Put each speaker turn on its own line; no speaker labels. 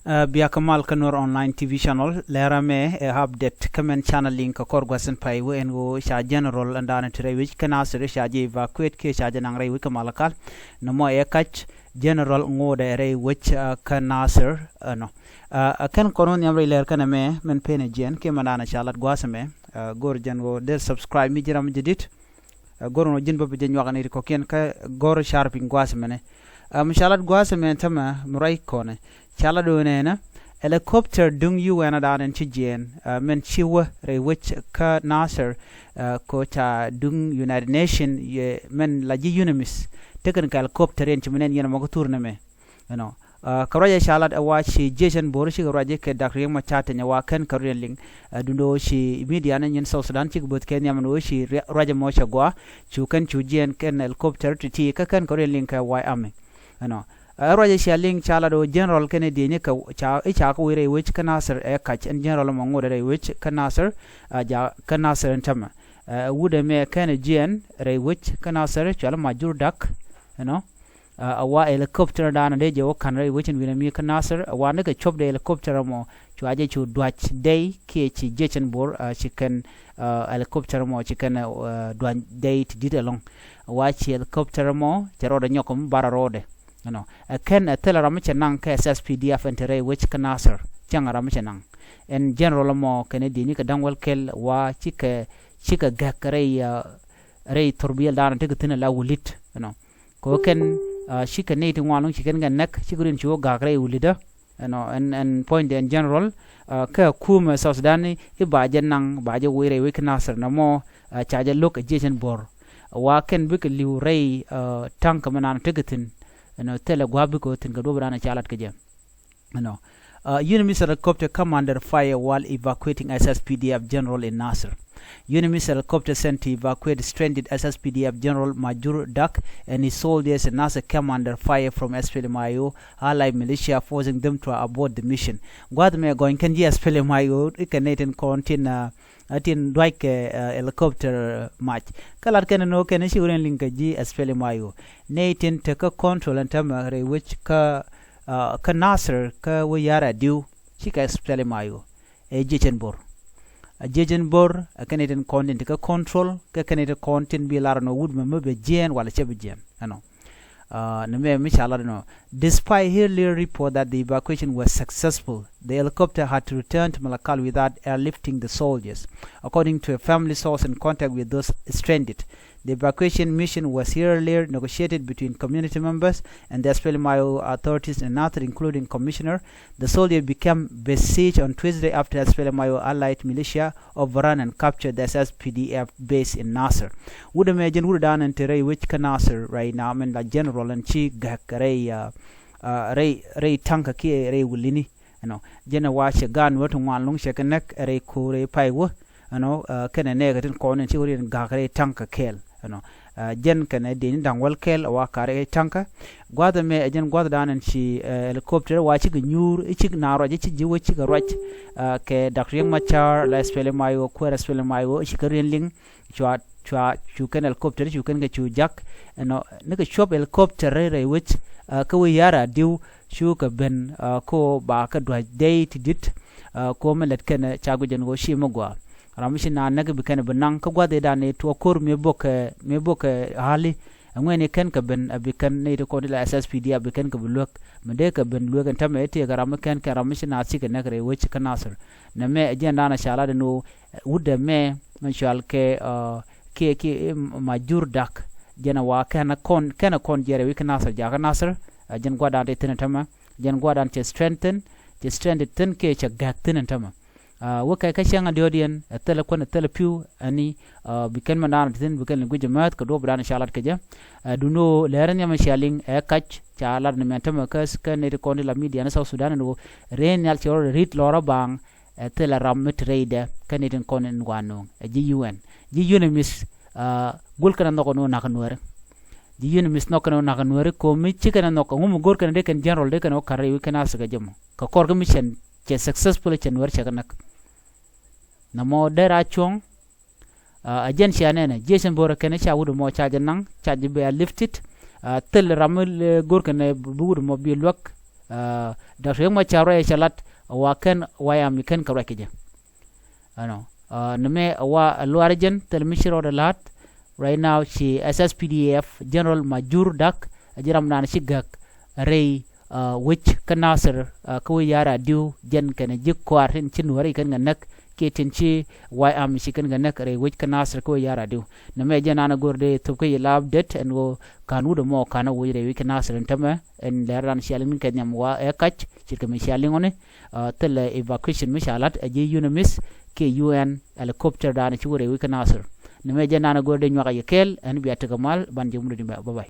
Biya Kamal Kanur online TV channel Läär me update comment channel link kor gwasen pai we engo sha general andana tire which kana sere sha je evacuate ke sha janang rai we kamalakal no mo ekach general ŋotdɛ rai which kana sir no kan konon yamre Läär kana me men pene gen ke manana shalat gwasame gor jango del subscribe mi jiram jidit gor no jin babe jen wagani ko ken ka gor sharping gwasame ne shalat gwasame tama murai kone chala do nena helicopter dung yu ena dan en chijen men chiwa re which ka nasser ko cha dung United Nation ye men la ji unimis technical helicopter en chimenen yena mago tourne karaja shalat awa shi jejen bor shi karaja ke dakri ma chate nya wa kan karien ling dundo shi media nan yen South Sudan chik bot ken yamno shi raja mo chagwa chu kan chu jen ken helicopter ti ka kan karien ling ka wa ame Roger Shelling Chalado General Kennedy Nika Chaka we which canasser a catch and General Mongo which canasser canasser and Tama would a mere Canadian ray which canasser Chalamajur duck a wa helicopter down a day can ray which in Vinami canasser a one nigga chop the helicopter mo to aje to dutch day KH Jetchen bor chicken helicopter mo chicken duan day to did along watch helicopter mo Jaroda Nyokum Bararode. Ken a teller ramichanang ka SSPDF entere which canasser changa ramichanang en general mo Canadian ka dangwel kel wa chika gakare ray turbiel dan tegatina la wulit ko ken shika nating walung chicken gan nek chikurin chuo gakare wulida en point in general ka kuma South Sudan ibaje nang baje wire we canasser na mo chaje look adjacent bor wa ken bik liu ray tank manan tegatin tele gwabiko tinga dobrana chalat keje Unimis helicopter come under fire while evacuating SSPDF general in Nasser. Unimis helicopter sent to evacuate stranded SSPDF general Majur Dak and his soldiers in Nasser come under fire from SPLMIO allied militia, forcing them to abort the mission. Guadme going can ji SPLMIO ikanatin contain atin dwike helicopter match kalar ken no ken shi uren link ji SPLMIO natin take control and tamare which ka Nasser ka we yara diu shi ka SPLMIO jejen bor kanatin content ka control ka kanatin content bi lar no wood me be jen wala chebe jen Despite earlier report that the evacuation was successful, the helicopter had to return to Malakal without airlifting the soldiers. According to a family source in contact with those stranded, the evacuation mission was earlier negotiated between community members and the SPLMIO authorities in Nath, including Commissioner. The soldiers became besieged on Tuesday after SPLMIO allied militia overran and captured the SSPDF base in Nasser. Would imagine would done and Tere which can Nasser right now, I mean the general and chi gak ray tanka ki ray wulini, Jenna watch a gun what one long shakanek ray kure paiwo, can a negative corner and children gak ray tanka kel. Jen can a din down well kel or carry tanker. Guada me a jen guada down and she helicopter watching a new chick nara jiwich a right ke Dr. Machar, La SPLMIO, Quer SPLMIO, Shikarian Ling, you can helicopter, you can get you jack and make a shop helicopter which Kawiyara do shuka ben ko baka date did come let ken chagujan go shimogwa. Ramishina naga bikana benang ka gwade dane to okur me book hali and when you can ben a beacon native condila SSPDF becan ka look medeka ben look and tamati garamakan karamishina sik and negre which can answer na me again dana shala no would the me menshal ke majur dak jena wa kana kon jere we can answer jaga nasser jen gwada de tinatama jen gwada che strengthen che stranded tin ke cha gak tinatama waka ka shanga diodian tele kon tele piu ani bikan manana tin bikan language mat ka do brana shalat ke ja duno leran yama shaling e kach chalar ne mentama kas kan ne kon la media na South Sudan no ren yal chor rit lora bang tele ram trade kan ne kon en wano ji UN mis gol kan no kono na kanware ji UN mis no kono na kanware ko mi chikana no ko ngum gor kan de kan general de kan o kare wi kan asaga jamo ka korga mission che successful chen wer chakanak namo dera chong agency anene jason bora kene cha wudu mo charge nang charge be lifted tel ramul gor kene wudu mo bi lok Dr. Yang Macharo e shalat wa ken wayam ken kabrakije ano name wa luarjen telmishiro de lat right now she SSPDF General Major Dak ajiram nan shigak rei which kanasir ko yara diu jen kana jikwar hin chinwari kan nganak ketin chi wayam shikan nganak rei which kanasir ko yara diu name janana gorde tupke lab det and go kanu de mo kana wo rei kanasir tama en leran shalin kenyam wa ekach chirkam shalin one tel evacuation mishalat aji unamis ke UN helicopter dan chi wo rei kanasir name janana gorde nyaka yekel en biata kamal ban jumru dimba bye bye